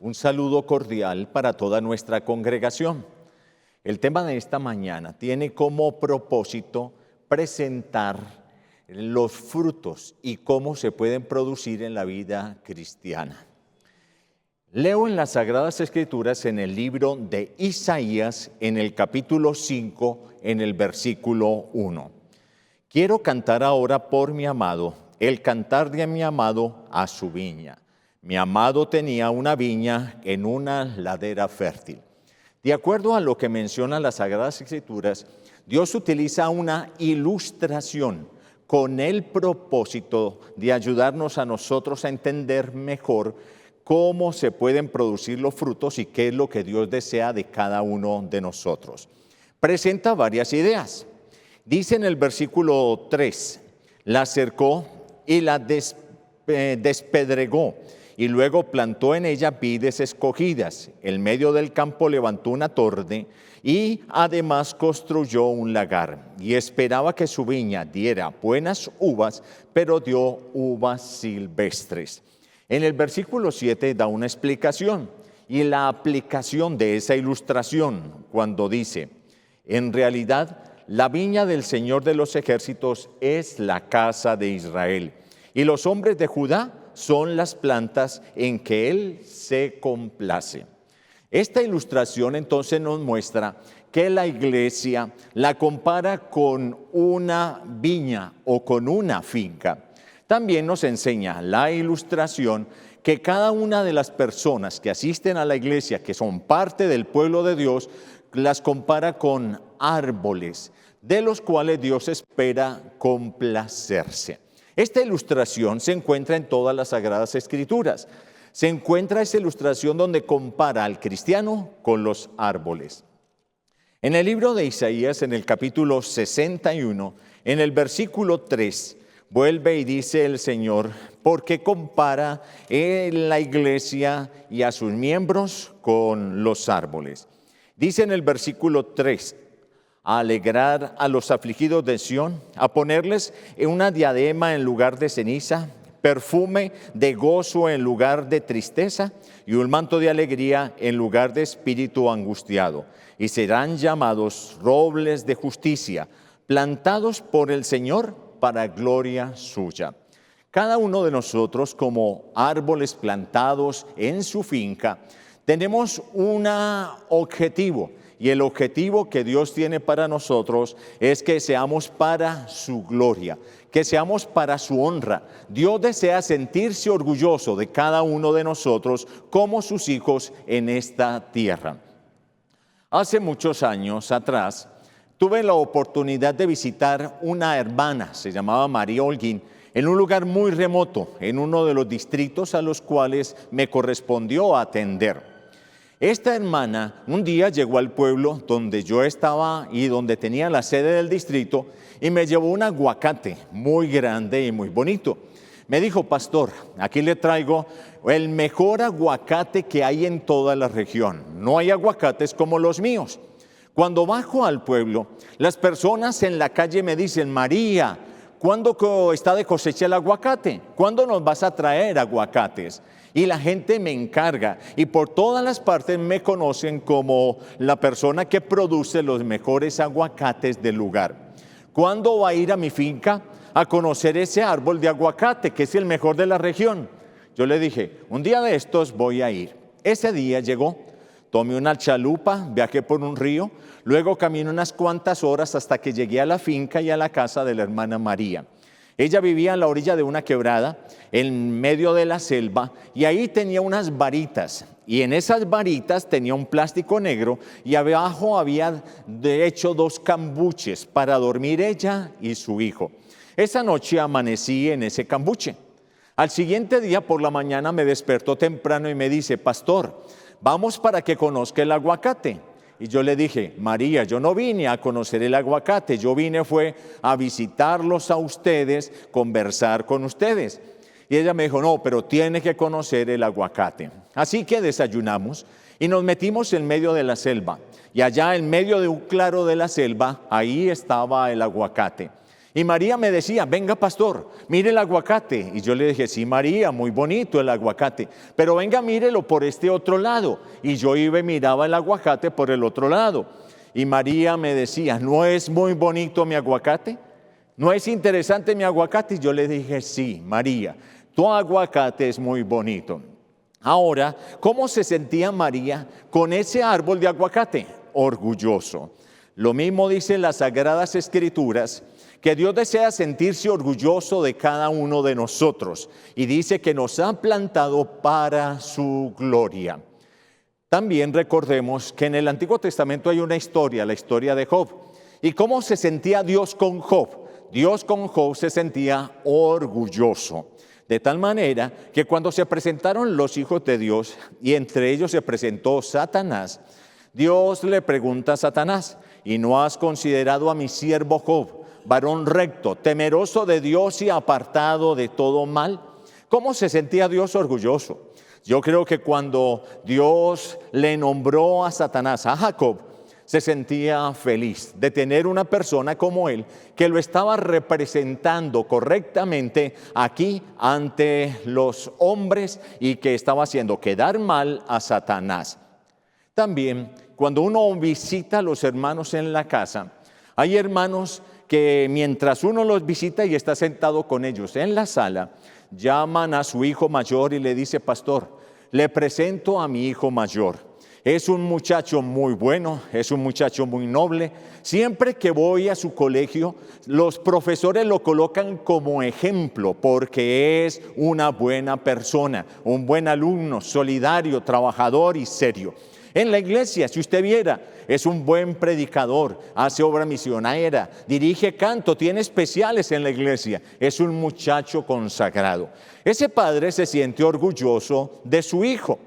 Un saludo cordial para toda nuestra congregación. El tema de esta mañana tiene como propósito presentar los frutos y cómo se pueden producir en la vida cristiana. Leo en las Sagradas Escrituras en el libro de Isaías, en el capítulo 5, en el versículo 1. Quiero cantar ahora por mi amado, el cantar de mi amado a su viña. Mi amado tenía una viña en una ladera fértil. De acuerdo a lo que mencionan las Sagradas Escrituras, Dios utiliza una ilustración con el propósito de ayudarnos a nosotros a entender mejor cómo se pueden producir los frutos y qué es lo que Dios desea de cada uno de nosotros. Presenta varias ideas. Dice en el versículo 3, la cercó y la despedregó, y luego plantó en ella vides escogidas. En medio del campo levantó una torre y además construyó un lagar. Y esperaba que su viña diera buenas uvas, pero dio uvas silvestres. En el versículo 7 da una explicación y la aplicación de esa ilustración cuando dice: en realidad, la viña del Señor de los ejércitos es la casa de Israel, y los hombres de Judá son las plantas en que Él se complace. Esta ilustración entonces nos muestra que la iglesia la compara con una viña o con una finca. También nos enseña la ilustración que cada una de las personas que asisten a la iglesia, que son parte del pueblo de Dios, las compara con árboles, de los cuales Dios espera complacerse. Esta ilustración se encuentra en todas las Sagradas Escrituras. Se encuentra esa ilustración donde compara al cristiano con los árboles. En el libro de Isaías, en el capítulo 61, en el versículo 3, vuelve y dice el Señor: ¿por qué compara la iglesia y a sus miembros con los árboles? Dice en el versículo 3, a alegrar a los afligidos de Sión, a ponerles una diadema en lugar de ceniza, perfume de gozo en lugar de tristeza, y un manto de alegría en lugar de espíritu angustiado. Y serán llamados robles de justicia, plantados por el Señor para gloria suya. Cada uno de nosotros, como árboles plantados en su finca, tenemos un objetivo. Y el objetivo que Dios tiene para nosotros es que seamos para su gloria, que seamos para su honra. Dios desea sentirse orgulloso de cada uno de nosotros como sus hijos en esta tierra. Hace muchos años atrás, tuve la oportunidad de visitar una hermana, se llamaba María Holguín, en un lugar muy remoto, en uno de los distritos a los cuales me correspondió atender. Esta hermana un día llegó al pueblo donde yo estaba y donde tenía la sede del distrito y me llevó un aguacate muy grande y muy bonito. Me dijo: pastor, aquí le traigo el mejor aguacate que hay en toda la región. No hay aguacates como los míos. Cuando bajo al pueblo, las personas en la calle me dicen: María, ¿cuándo está de cosecha el aguacate? ¿Cuándo nos vas a traer aguacates? Y la gente me encarga y por todas las partes me conocen como la persona que produce los mejores aguacates del lugar. ¿Cuándo va a ir a mi finca a conocer ese árbol de aguacate que es el mejor de la región? Yo le dije: un día de estos voy a ir. Ese día llegó, tomé una chalupa, viajé por un río, luego caminé unas cuantas horas hasta que llegué a la finca y a la casa de la hermana María. Ella vivía a la orilla de una quebrada, en medio de la selva, y ahí tenía unas varitas. Y en esas varitas tenía un plástico negro y abajo había de hecho 2 cambuches para dormir ella y su hijo. Esa noche amanecí en ese cambuche. Al siguiente día por la mañana me despertó temprano y me dice: pastor, vamos para que conozca el aguacate. Y yo le dije: María, yo no vine a conocer el aguacate, yo fue a visitarlos a ustedes, conversar con ustedes. Y ella me dijo: no, pero tiene que conocer el aguacate. Así que desayunamos y nos metimos en medio de la selva. Y allá en medio de un claro de la selva, ahí estaba el aguacate. Y María me decía, venga pastor, mire el aguacate. Y yo le dije, sí María, muy bonito el aguacate, pero venga mírelo por este otro lado. Y yo iba y miraba el aguacate por el otro lado. Y María me decía, ¿no es muy bonito mi aguacate? ¿No es interesante mi aguacate? Y yo le dije, sí María, tu aguacate es muy bonito. Ahora, ¿cómo se sentía María con ese árbol de aguacate? Orgulloso. Lo mismo dicen las Sagradas Escrituras, que Dios desea sentirse orgulloso de cada uno de nosotros y dice que nos ha plantado para su gloria. También recordemos que en el Antiguo Testamento hay una historia, la historia de Job. ¿Y cómo se sentía Dios con Job? Dios con Job se sentía orgulloso. De tal manera que cuando se presentaron los hijos de Dios y entre ellos se presentó Satanás, Dios le pregunta a Satanás, ¿y no has considerado a mi siervo Job, varón recto, temeroso de Dios y apartado de todo mal? ¿Cómo se sentía Dios orgulloso? Yo creo que cuando Dios le nombró a Satanás, a Jacob, se sentía feliz de tener una persona como él que lo estaba representando correctamente aquí ante los hombres y que estaba haciendo quedar mal a Satanás. También, cuando uno visita a los hermanos en la casa, hay hermanos que mientras uno los visita y está sentado con ellos en la sala, llaman a su hijo mayor y le dice, pastor, le presento a mi hijo mayor. Es un muchacho muy bueno, es un muchacho muy noble. Siempre que voy a su colegio, los profesores lo colocan como ejemplo porque es una buena persona, un buen alumno, solidario, trabajador y serio. En la iglesia, si usted viera, es un buen predicador, hace obra misionera, dirige canto, tiene especiales en la iglesia, es un muchacho consagrado. Ese padre se siente orgulloso de su hijo.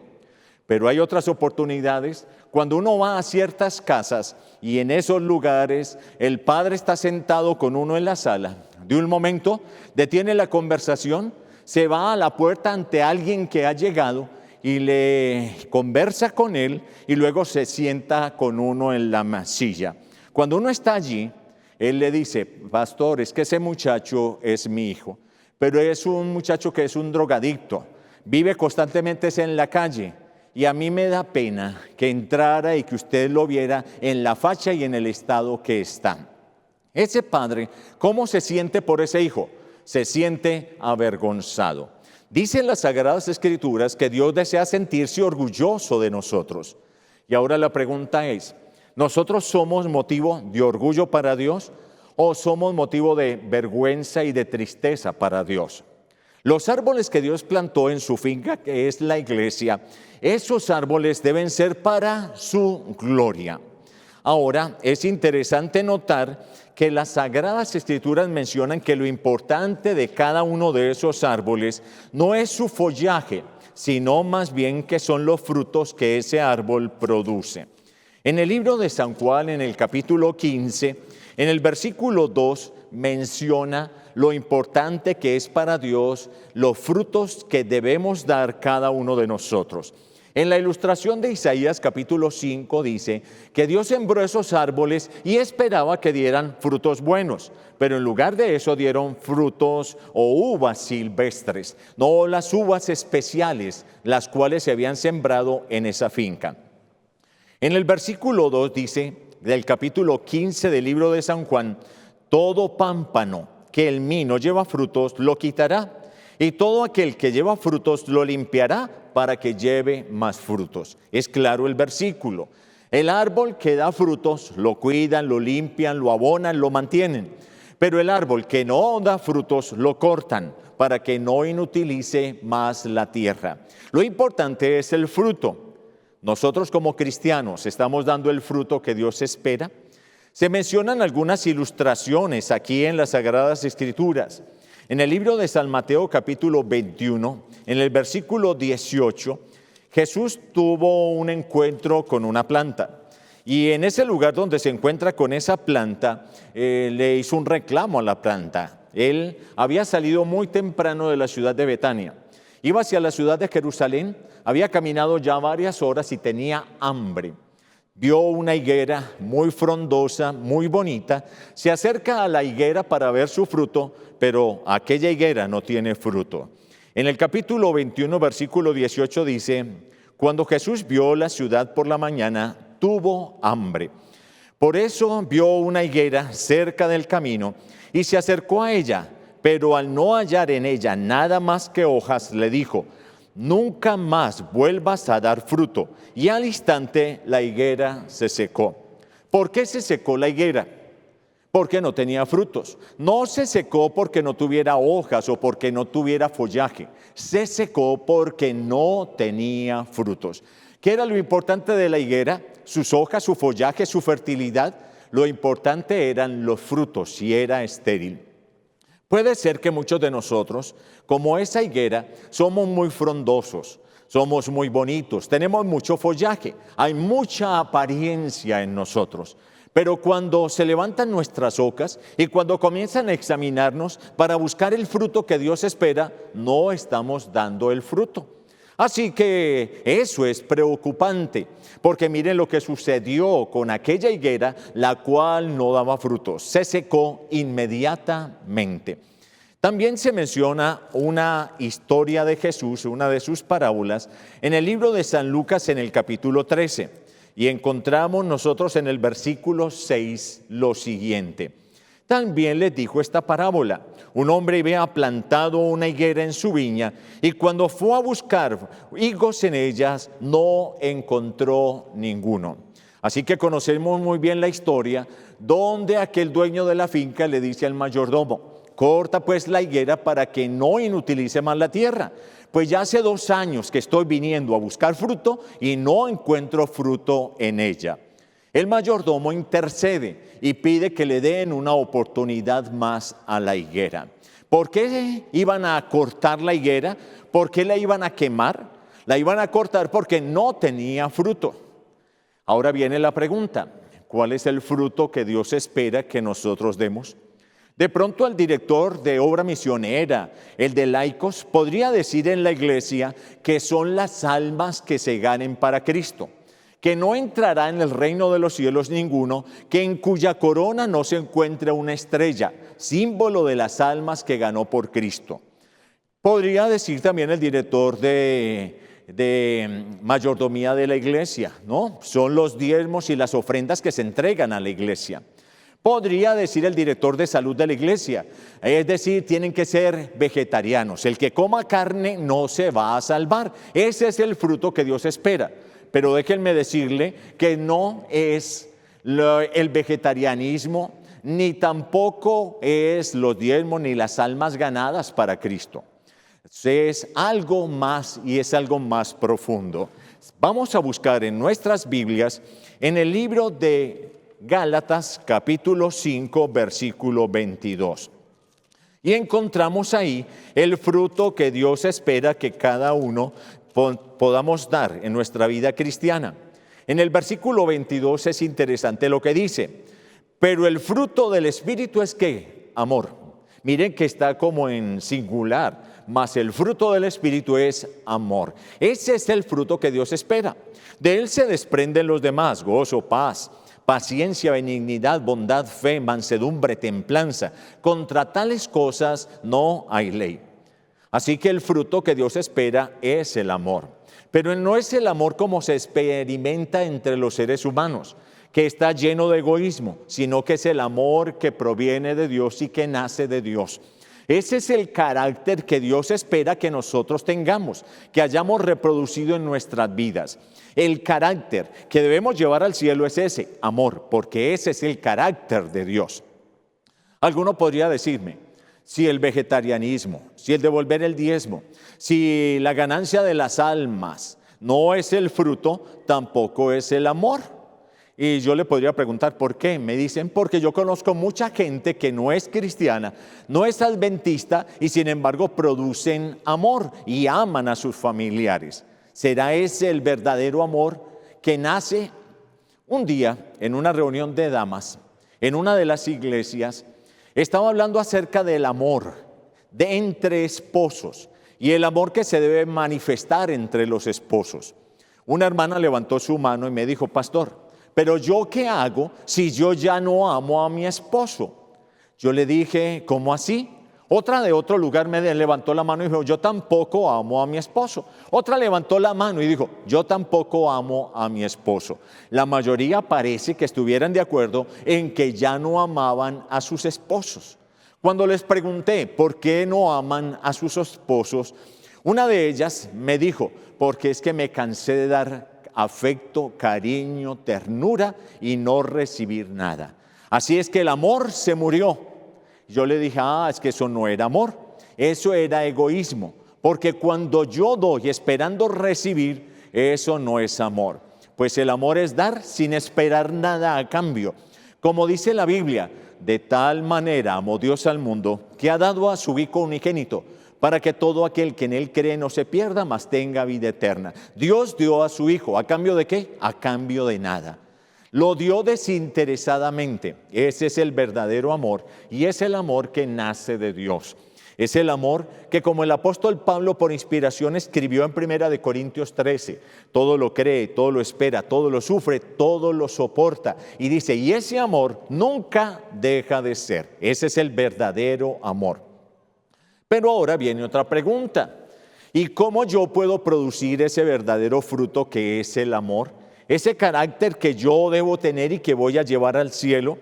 Pero hay otras oportunidades cuando uno va a ciertas casas y en esos lugares el padre está sentado con uno en la sala. De un momento detiene la conversación, se va a la puerta ante alguien que ha llegado y le conversa con él y luego se sienta con uno en la silla. Cuando uno está allí, él le dice, pastor, es que ese muchacho es mi hijo, pero es un muchacho que es un drogadicto, vive constantemente en la calle. Y a mí me da pena que entrara y que usted lo viera en la facha y en el estado que está. Ese padre, ¿cómo se siente por ese hijo? Se siente avergonzado. Dicen las Sagradas Escrituras que Dios desea sentirse orgulloso de nosotros. Y ahora la pregunta es, ¿nosotros somos motivo de orgullo para Dios o somos motivo de vergüenza y de tristeza para Dios? Los árboles que Dios plantó en su finca, que es la iglesia, esos árboles deben ser para su gloria. Ahora, es interesante notar que las Sagradas Escrituras mencionan que lo importante de cada uno de esos árboles no es su follaje, sino más bien que son los frutos que ese árbol produce. En el libro de San Juan, en el capítulo 15, en el versículo 2, menciona lo importante que es para Dios los frutos que debemos dar cada uno de nosotros. En la ilustración de Isaías capítulo 5 dice que Dios sembró esos árboles y esperaba que dieran frutos buenos, pero en lugar de eso dieron frutos o uvas silvestres, no las uvas especiales, las cuales se habían sembrado en esa finca. En el versículo 2 dice, del capítulo 15 del libro de San Juan, todo pámpano que en mí no lleva frutos lo quitará, y todo aquel que lleva frutos lo limpiará para que lleve más frutos. Es claro el versículo. El árbol que da frutos lo cuidan, lo limpian, lo abonan, lo mantienen. Pero el árbol que no da frutos lo cortan para que no inutilice más la tierra. Lo importante es el fruto. Nosotros como cristianos estamos dando el fruto que Dios espera. Se mencionan algunas ilustraciones aquí en las Sagradas Escrituras. En el libro de San Mateo capítulo 21, en el versículo 18, Jesús tuvo un encuentro con una planta. Y en ese lugar donde se encuentra con esa planta, le hizo un reclamo a la planta. Él había salido muy temprano de la ciudad de Betania. Iba hacia la ciudad de Jerusalén, había caminado ya varias horas y tenía hambre. vio una higuera muy frondosa, muy bonita, se acerca a la higuera para ver su fruto, pero aquella higuera no tiene fruto. En el capítulo 21, versículo 18 dice: cuando Jesús vio la ciudad por la mañana, tuvo hambre. Por eso vio una higuera cerca del camino y se acercó a ella, pero al no hallar en ella nada más que hojas, le dijo: nunca más vuelvas a dar fruto. Y al instante la higuera se secó. ¿Por qué se secó la higuera? Porque no tenía frutos. No se secó porque no tuviera hojas o porque no tuviera follaje. Se secó porque no tenía frutos. ¿Qué era lo importante de la higuera? Sus hojas, su follaje, su fertilidad. Lo importante eran los frutos, si era estéril. Puede ser que muchos de nosotros, como esa higuera, somos muy frondosos, somos muy bonitos, tenemos mucho follaje, hay mucha apariencia en nosotros. Pero cuando se levantan nuestras hojas y cuando comienzan a examinarnos para buscar el fruto que Dios espera, no estamos dando el fruto. Así que eso es preocupante, porque miren lo que sucedió con aquella higuera, la cual no daba frutos, se secó inmediatamente. También se menciona una historia de Jesús, una de sus parábolas, en el libro de San Lucas en el capítulo 13, y encontramos nosotros en el versículo 6 lo siguiente. También les dijo esta parábola: un hombre había plantado una higuera en su viña y cuando fue a buscar higos en ellas no encontró ninguno. Así que conocemos muy bien la historia donde aquel dueño de la finca le dice al mayordomo: corta pues la higuera para que no inutilice más la tierra, pues ya hace 2 años que estoy viniendo a buscar fruto y no encuentro fruto en ella. El mayordomo intercede y pide que le den una oportunidad más a la higuera. ¿Por qué iban a cortar la higuera? ¿Por qué la iban a quemar? La iban a cortar porque no tenía fruto. Ahora viene la pregunta: ¿cuál es el fruto que Dios espera que nosotros demos? De pronto el director de obra misionera, el de laicos, podría decir en la iglesia que son las almas que se ganen para Cristo, que no entrará en el reino de los cielos ninguno, que en cuya corona no se encuentre una estrella, símbolo de las almas que ganó por Cristo. Podría decir también el director de mayordomía de la iglesia, ¿no? Son los diezmos y las ofrendas que se entregan a la iglesia. Podría decir el director de salud de la iglesia, es decir, tienen que ser vegetarianos. El que coma carne no se va a salvar. Ese es el fruto que Dios espera. Pero déjenme decirle que no es el vegetarianismo, ni tampoco es los diezmos ni las almas ganadas para Cristo. Es algo más y es algo más profundo. Vamos a buscar en nuestras Biblias, en el libro de Gálatas capítulo 5 versículo 22. Y encontramos ahí el fruto que Dios espera que cada uno podamos dar en nuestra vida cristiana. En el versículo 22 es interesante lo que dice: pero el fruto del Espíritu es ¿qué? Amor. Miren que está como en singular, mas el fruto del Espíritu es amor. Ese es el fruto que Dios espera. De él se desprenden los demás: gozo, paz, paciencia, benignidad, bondad, fe, mansedumbre, templanza. Contra tales cosas no hay ley. Así que el fruto que Dios espera es el amor. Pero no es el amor como se experimenta entre los seres humanos, que está lleno de egoísmo, sino que es el amor que proviene de Dios y que nace de Dios. Ese es el carácter que Dios espera que nosotros tengamos, que hayamos reproducido en nuestras vidas. El carácter que debemos llevar al cielo es ese, amor, porque ese es el carácter de Dios. Alguno podría decirme: si el vegetarianismo, si el devolver el diezmo, si la ganancia de las almas no es el fruto, tampoco es el amor. Y yo le podría preguntar, ¿por qué? Me dicen, porque yo conozco mucha gente que no es cristiana, no es adventista y sin embargo producen amor y aman a sus familiares. ¿Será ese el verdadero amor que nace? Un día, en una reunión de damas, en una de las iglesias, estaba hablando acerca del amor de entre esposos y el amor que se debe manifestar entre los esposos. Una hermana levantó su mano y me dijo: pastor, pero ¿yo qué hago si yo ya no amo a mi esposo? Yo le dije, ¿cómo así? Otra de otro lugar me levantó la mano y dijo, yo tampoco amo a mi esposo. Otra levantó la mano y dijo, yo tampoco amo a mi esposo. La mayoría parece que estuvieran de acuerdo en que ya no amaban a sus esposos. Cuando les pregunté por qué no aman a sus esposos, una de ellas me dijo, porque es que me cansé de dar afecto, cariño, ternura y no recibir nada. Así es que el amor se murió. Yo le dije, es que eso no era amor, eso era egoísmo, porque cuando yo doy esperando recibir, eso no es amor. Pues el amor es dar sin esperar nada a cambio. Como dice la Biblia, de tal manera amó Dios al mundo que ha dado a su Hijo unigénito, para que todo aquel que en Él cree no se pierda, mas tenga vida eterna. Dios dio a su Hijo, ¿a cambio de qué? A cambio de nada. Lo dio desinteresadamente. Ese es el verdadero amor y es el amor que nace de Dios. Es el amor que, como el apóstol Pablo por inspiración escribió en 1 Corintios 13, todo lo cree, todo lo espera, todo lo sufre, todo lo soporta. Y dice, y ese amor nunca deja de ser. Ese es el verdadero amor. Pero ahora viene otra pregunta. ¿Y cómo yo puedo producir ese verdadero fruto que es el amor? Ese carácter que yo debo tener y que voy a llevar al cielo.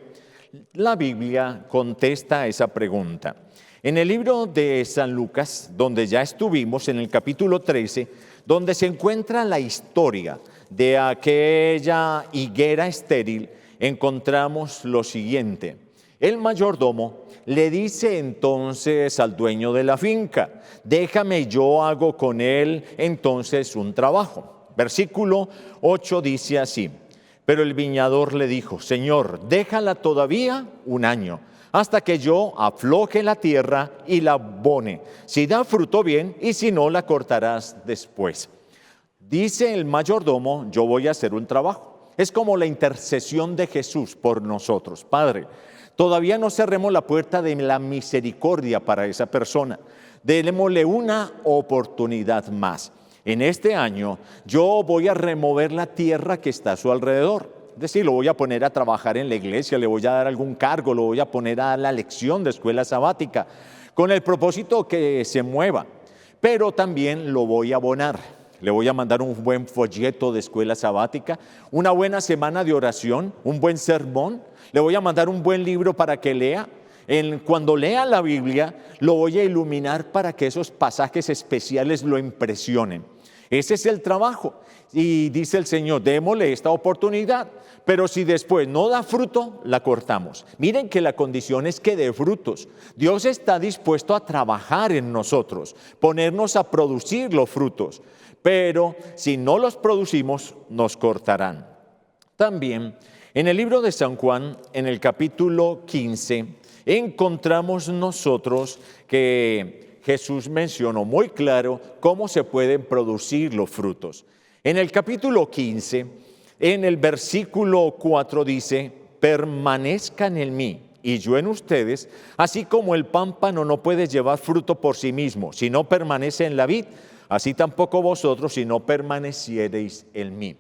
La Biblia contesta a esa pregunta. En el libro de San Lucas, donde ya estuvimos, en el capítulo 13, donde se encuentra la historia de aquella higuera estéril, encontramos lo siguiente. El mayordomo le dice entonces al dueño de la finca, déjame, yo hago con él entonces un trabajo. Versículo 8 dice así, pero el viñador le dijo, Señor, déjala todavía un año, hasta que yo afloje la tierra y la abone. Si da fruto, bien, y si no, la cortarás después. Dice el mayordomo, yo voy a hacer un trabajo. Es como la intercesión de Jesús por nosotros. Padre, todavía no cerremos la puerta de la misericordia para esa persona. Démosle una oportunidad más. En este año yo voy a remover la tierra que está a su alrededor. Es decir, lo voy a poner a trabajar en la iglesia, le voy a dar algún cargo, lo voy a poner a dar la lección de escuela sabática, con el propósito que se mueva. Pero también lo voy a abonar. Le voy a mandar un buen folleto de escuela sabática, una buena semana de oración, un buen sermón. Le voy a mandar un buen libro para que lea. Cuando lea la Biblia, lo voy a iluminar para que esos pasajes especiales lo impresionen. Ese es el trabajo. Y dice el Señor, démosle esta oportunidad, pero si después no da fruto, la cortamos. Miren que la condición es que dé frutos. Dios está dispuesto a trabajar en nosotros, ponernos a producir los frutos, pero si no los producimos, nos cortarán. También en el libro de San Juan, en el capítulo 15, encontramos nosotros que Jesús mencionó muy claro cómo se pueden producir los frutos. En el capítulo 15, en el versículo 4 dice, permanezcan en mí y yo en ustedes, así como el pámpano no puede llevar fruto por sí mismo, si no permanece en la vid, así tampoco vosotros si no permaneciereis en mí.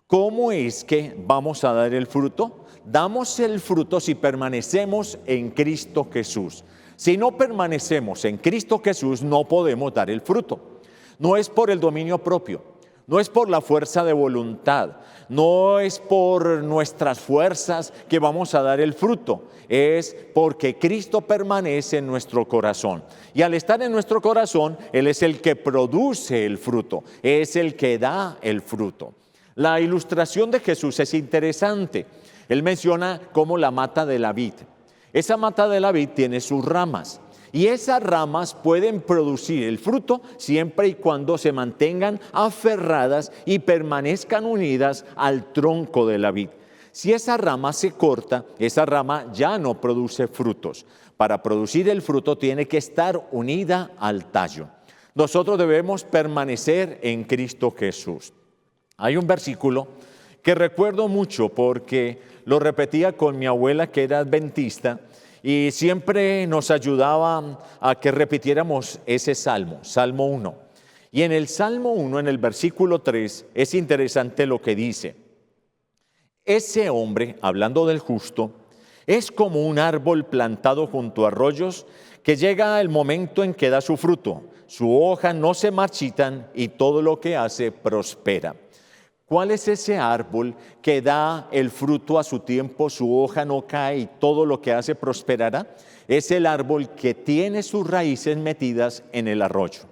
¿Cómo es que vamos a dar el fruto? Damos el fruto si permanecemos en Cristo Jesús. Si no permanecemos en Cristo Jesús, no podemos dar el fruto. No es por el dominio propio, no es por la fuerza de voluntad, no es por nuestras fuerzas que vamos a dar el fruto. Es porque Cristo permanece en nuestro corazón. Y al estar en nuestro corazón, Él es el que produce el fruto, es el que da el fruto. La ilustración de Jesús es interesante. Él menciona como la mata de la vid. Esa mata de la vid tiene sus ramas y esas ramas pueden producir el fruto siempre y cuando se mantengan aferradas y permanezcan unidas al tronco de la vid. Si esa rama se corta, esa rama ya no produce frutos. Para producir el fruto tiene que estar unida al tallo. Nosotros debemos permanecer en Cristo Jesús. Hay un versículo que recuerdo mucho porque lo repetía con mi abuela que era adventista y siempre nos ayudaba a que repitiéramos ese salmo, Salmo 1. Y en el Salmo 1, en el versículo 3, es interesante lo que dice. Ese hombre, hablando del justo, es como un árbol plantado junto a arroyos que llega el momento en que da su fruto. Su hoja no se marchitan y todo lo que hace prospera. ¿Cuál es ese árbol que da el fruto a su tiempo, su hoja no cae y todo lo que hace prosperará? Es el árbol que tiene sus raíces metidas en el arroyo.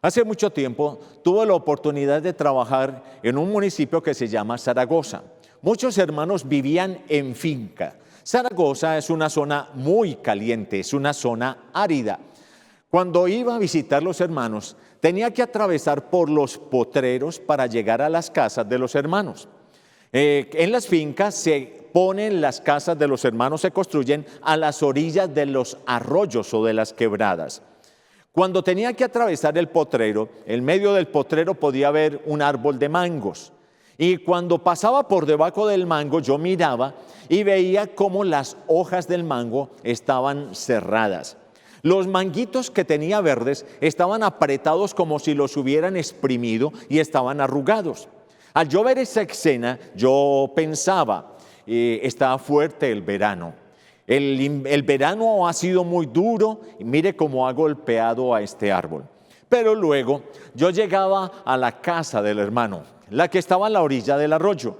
Hace mucho tiempo tuve la oportunidad de trabajar en un municipio que se llama Zaragoza. Muchos hermanos vivían en finca. Zaragoza es una zona muy caliente, es una zona árida. Cuando iba a visitar los hermanos, tenía que atravesar por los potreros para llegar a las casas de los hermanos. En las fincas se ponen las casas de los hermanos, se construyen a las orillas de los arroyos o de las quebradas. Cuando tenía que atravesar el potrero, en medio del potrero podía haber un árbol de mangos. Y cuando pasaba por debajo del mango, yo miraba y veía cómo las hojas del mango estaban cerradas. Los manguitos que tenía verdes estaban apretados como si los hubieran exprimido y estaban arrugados. Al yo ver esa escena, yo pensaba, está fuerte el verano. El verano ha sido muy duro y mire cómo ha golpeado a este árbol. Pero luego yo llegaba a la casa del hermano, la que estaba a la orilla del arroyo,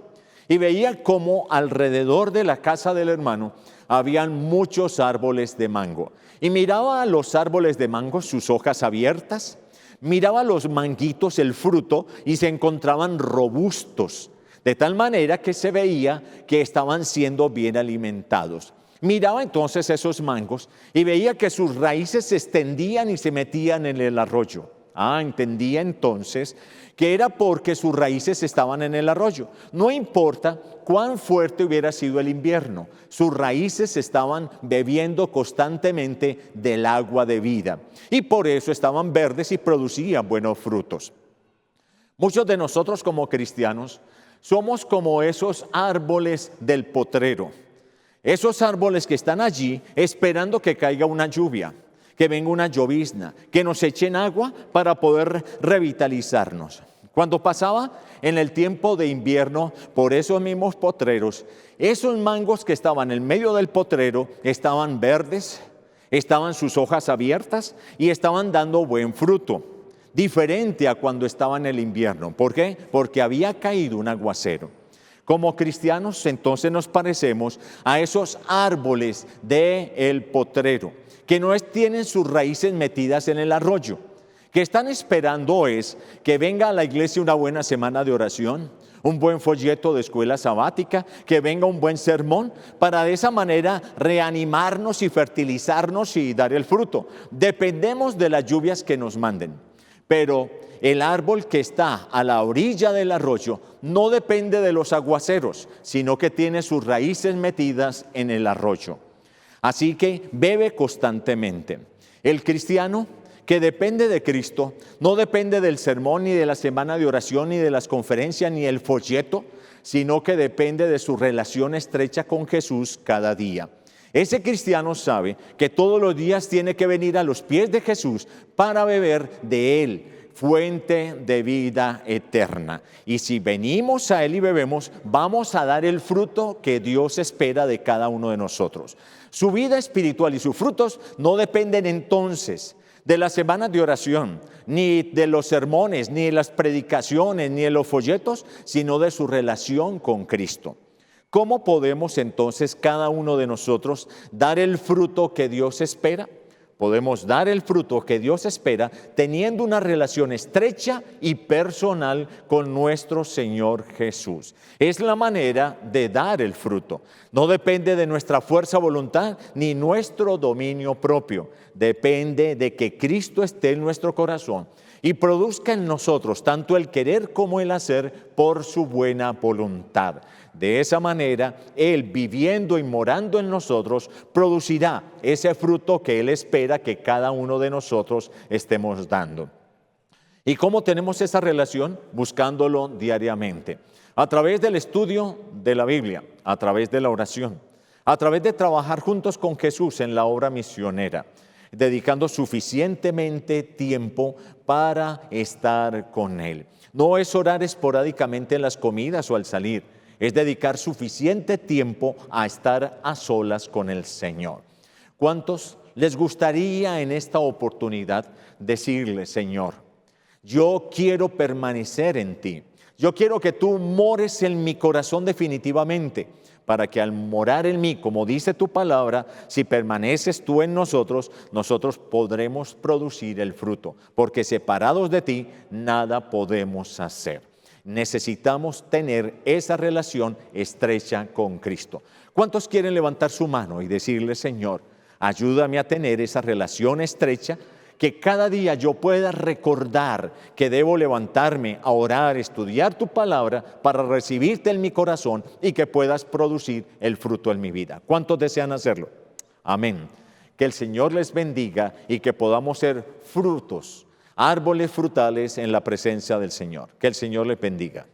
y veía cómo alrededor de la casa del hermano habían muchos árboles de mango. Y miraba a los árboles de mango, sus hojas abiertas, miraba los manguitos, el fruto, y se encontraban robustos, de tal manera que se veía que estaban siendo bien alimentados. Miraba entonces esos mangos y veía que sus raíces se extendían y se metían en el arroyo. Entendía entonces que era porque sus raíces estaban en el arroyo. No importa cuán fuerte hubiera sido el invierno, sus raíces estaban bebiendo constantemente del agua de vida y por eso estaban verdes y producían buenos frutos. Muchos de nosotros como cristianos somos como esos árboles del potrero, esos árboles que están allí esperando que caiga una lluvia, que venga una llovizna, que nos echen agua para poder revitalizarnos. Cuando pasaba en el tiempo de invierno por esos mismos potreros, esos mangos que estaban en medio del potrero estaban verdes, estaban sus hojas abiertas y estaban dando buen fruto, diferente a cuando estaba en el invierno. ¿Por qué? Porque había caído un aguacero. Como cristianos entonces nos parecemos a esos árboles del potrero, que no tienen sus raíces metidas en el arroyo, que están esperando es que venga a la iglesia una buena semana de oración, un buen folleto de escuela sabática, que venga un buen sermón, para de esa manera reanimarnos y fertilizarnos y dar el fruto. Dependemos de las lluvias que nos manden, pero el árbol que está a la orilla del arroyo no depende de los aguaceros, sino que tiene sus raíces metidas en el arroyo. Así que bebe constantemente. El cristiano que depende de Cristo no depende del sermón, ni de la semana de oración, ni de las conferencias, ni el folleto, sino que depende de su relación estrecha con Jesús cada día. Ese cristiano sabe que todos los días tiene que venir a los pies de Jesús para beber de Él, fuente de vida eterna. Y si venimos a Él y bebemos, vamos a dar el fruto que Dios espera de cada uno de nosotros. Su vida espiritual y sus frutos no dependen entonces de las semanas de oración, ni de los sermones, ni de las predicaciones, ni de los folletos, sino de su relación con Cristo. ¿Cómo podemos entonces cada uno de nosotros dar el fruto que Dios espera? Podemos dar el fruto que Dios espera teniendo una relación estrecha y personal con nuestro Señor Jesús. Es la manera de dar el fruto. No depende de nuestra fuerza voluntad ni nuestro dominio propio. Depende de que Cristo esté en nuestro corazón y produzca en nosotros tanto el querer como el hacer por su buena voluntad. De esa manera, Él, viviendo y morando en nosotros, producirá ese fruto que Él espera que cada uno de nosotros estemos dando. ¿Y cómo tenemos esa relación? Buscándolo diariamente. A través del estudio de la Biblia, a través de la oración, a través de trabajar juntos con Jesús en la obra misionera, dedicando suficientemente tiempo para estar con Él. No es orar esporádicamente en las comidas o al salir. es dedicar suficiente tiempo a estar a solas con el Señor. ¿Cuántos les gustaría en esta oportunidad decirle, Señor, yo quiero permanecer en ti? Yo quiero que tú mores en mi corazón definitivamente, para que al morar en mí, como dice tu palabra, si permaneces tú en nosotros, nosotros podremos producir el fruto, porque separados de ti, nada podemos hacer. Necesitamos tener esa relación estrecha con Cristo. ¿Cuántos quieren levantar su mano y decirle, Señor, ayúdame a tener esa relación estrecha, que cada día yo pueda recordar que debo levantarme a orar, estudiar tu palabra para recibirte en mi corazón y que puedas producir el fruto en mi vida? ¿Cuántos desean hacerlo? Amén. Que el Señor les bendiga y que podamos ser frutos, árboles frutales en la presencia del Señor. Que el Señor les bendiga.